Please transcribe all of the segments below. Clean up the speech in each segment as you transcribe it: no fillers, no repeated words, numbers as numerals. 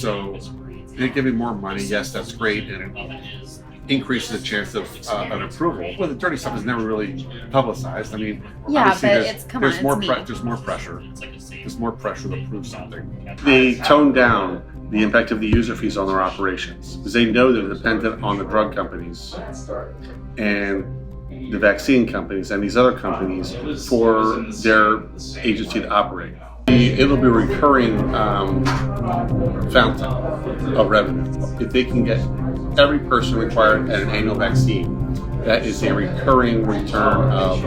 So they're giving more money. Yes, that's great, and it increases the chance of an approval. Well, the dirty stuff is never really publicized. I mean, yeah, but there's more pressure. There's more pressure to prove something. They tone down the impact of the user fees on their operations because they know they're dependent on the drug companies and the vaccine companies and these other companies for their agency to operate. It'll be a recurring fountain of revenue. If they can get every person required at an annual vaccine, that is a recurring return of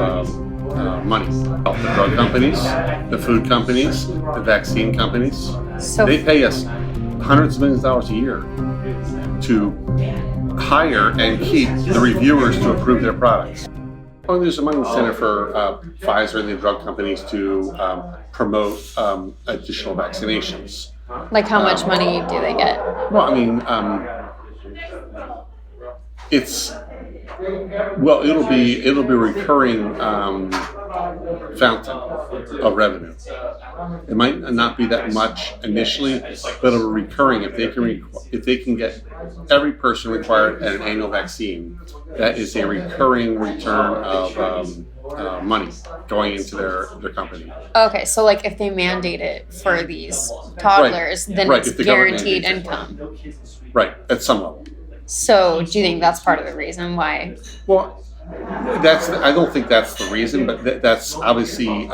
money. The drug companies, the food companies, the vaccine companies, they pay us hundreds of millions of dollars a year to hire and keep the reviewers to approve their products. Well, there's a money incentive for Pfizer and the drug companies to promote additional vaccinations. Like how much money do they get? Well, I mean, it'll be a recurring fountain of revenue. It might not be that much initially, but it'll be recurring if they can get every person required at an annual vaccine. That is a recurring return of money going into their company. Okay, so like if they mandate it for these toddlers, then it's guaranteed income. Right, at some level. So do you think that's part of the reason why? Well, I don't think that's the reason, but that's obviously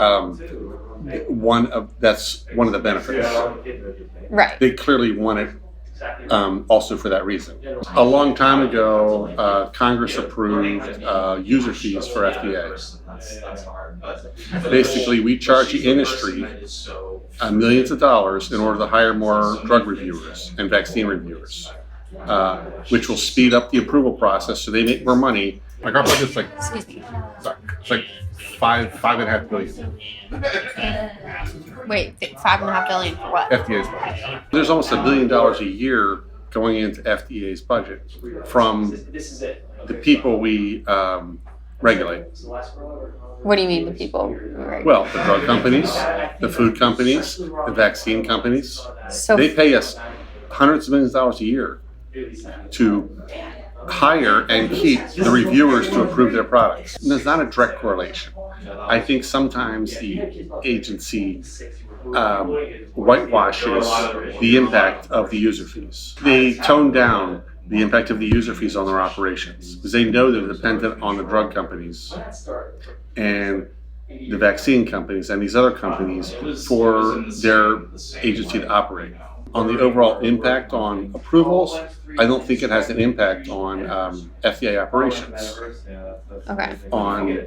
one of the benefits. Right. They clearly want it also for that reason. A long time ago, Congress approved user fees for FDA. Basically, we charge the industry millions of dollars in order to hire more drug reviewers and vaccine reviewers, which will speed up the approval process so they make more money. Like our budget's like, it's like $5.5 billion. Wait, $5.5 billion for what? FDA's budget. There's almost $1 billion a year going into FDA's budget from the people we regulate. What do you mean the people? Right. Well, the drug companies, the food companies, the vaccine companies. So they pay us hundreds of millions of dollars a year to hire and keep the reviewers to approve their products. And there's not a direct correlation. I think sometimes the agency whitewashes the impact of the user fees. They tone down the impact of the user fees on their operations because they know they're dependent on the drug companies and the vaccine companies and these other companies for their agency to operate. On the overall impact on approvals, I don't think it has an impact on FDA operations. Okay. On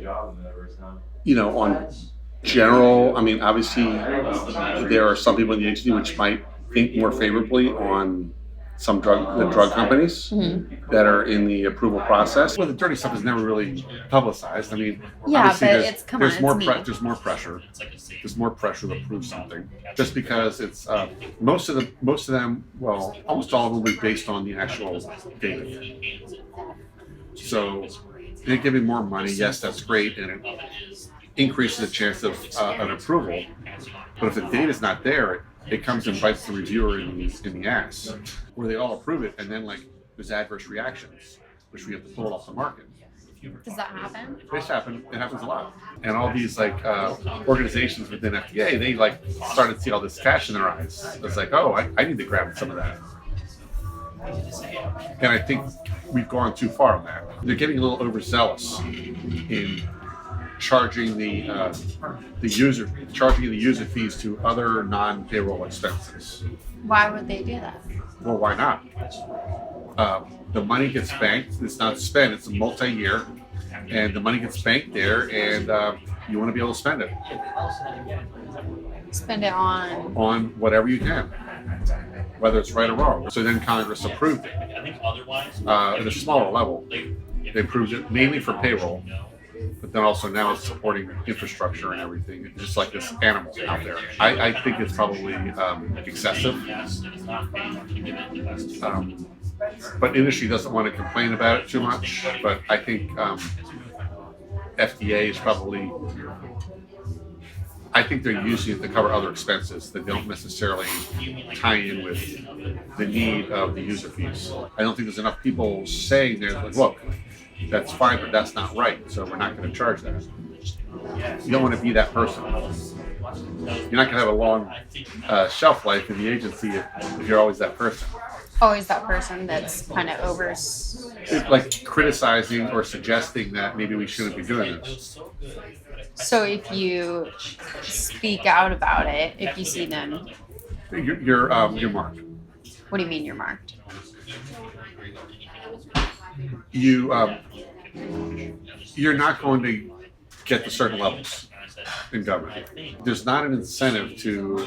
general, I mean, obviously, there are some people in the agency which might think more favorably on the drug companies that are in the approval process. Well, the dirty stuff is never really publicized. I mean, yeah, but there's more pressure. There's more pressure to prove something, just because it's most of them. Well, almost all of them will be based on the actual data. So they're giving more money. Yes, that's great, and it increases the chance of an approval. But if the data's not there, it comes and bites the reviewer in the ass, where they all approve it, and then there's adverse reactions, which we have to pull it off the market. Does that happen? It happens a lot. And all these organizations within FDA, they started to see all this cash in their eyes. It's like, oh, I need to grab some of that. And I think we've gone too far on that. They're getting a little overzealous in charging the user fees to other non-payroll expenses. Why would they do that? Well, why not? The money gets banked. It's not spent. It's a multi-year, and the money gets banked there, and you want to be able to spend it. Spend it on whatever you can, whether it's right or wrong. So then Congress approved it at a smaller level. They approved it mainly for payroll. But then also now it's supporting infrastructure and everything, just like this animal out there. I think it's probably excessive. But industry doesn't want to complain about it too much. But I think FDA is probably I think they're using it to cover other expenses that don't necessarily tie in with the need of the user fees. I don't think there's enough people saying there, like, look, that's fine, but that's not right, so we're not going to charge that. You don't want to be that person. You're not going to have a long shelf life in the agency if you're always that person. Always that person that's kind of like criticizing or suggesting that maybe we shouldn't be doing this. So if you speak out about it, if you see them, you're marked. What do you mean you're marked? You're not going to get to certain levels in government. There's not an incentive to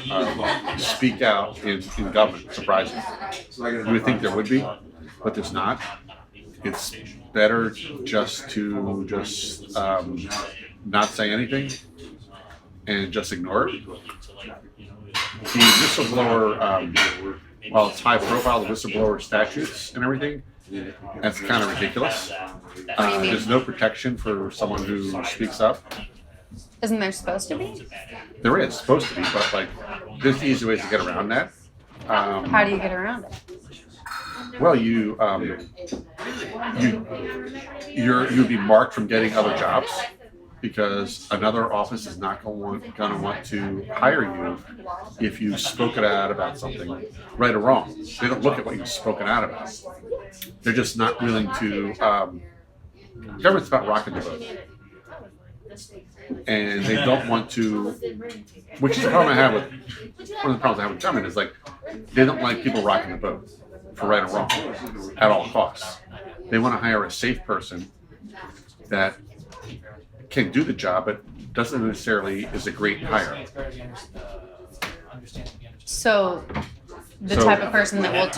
speak out in government, surprisingly. You would think there would be, but there's not. It's better just to not say anything and just ignore it. The whistleblower, while it's high profile, the whistleblower statutes and everything, that's kind of ridiculous. There's no protection for someone who speaks up. Isn't there supposed to be? There is supposed to be, but like there's easy ways to get around that. How do you get around it? Well, you'd be marked from getting other jobs because another office is not going to want to hire you if you've spoken out about something, right or wrong. They don't look at what you've spoken out about. They're just not willing to. Government's about rocking the boat. And they don't want to, which is the problem I have with, one of the problems I have with government is like, they don't like people rocking the boat for right or wrong at all costs. They want to hire a safe person that can do the job, but doesn't necessarily is a great hire. So the type of person that will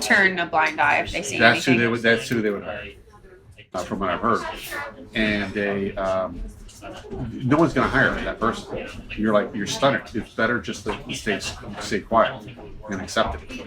turn a blind eye if they see that's anything. That's who they would hire, from what I've heard. And they, no one's going to hire that person. You're stunned. It's better just to stay quiet and accept it.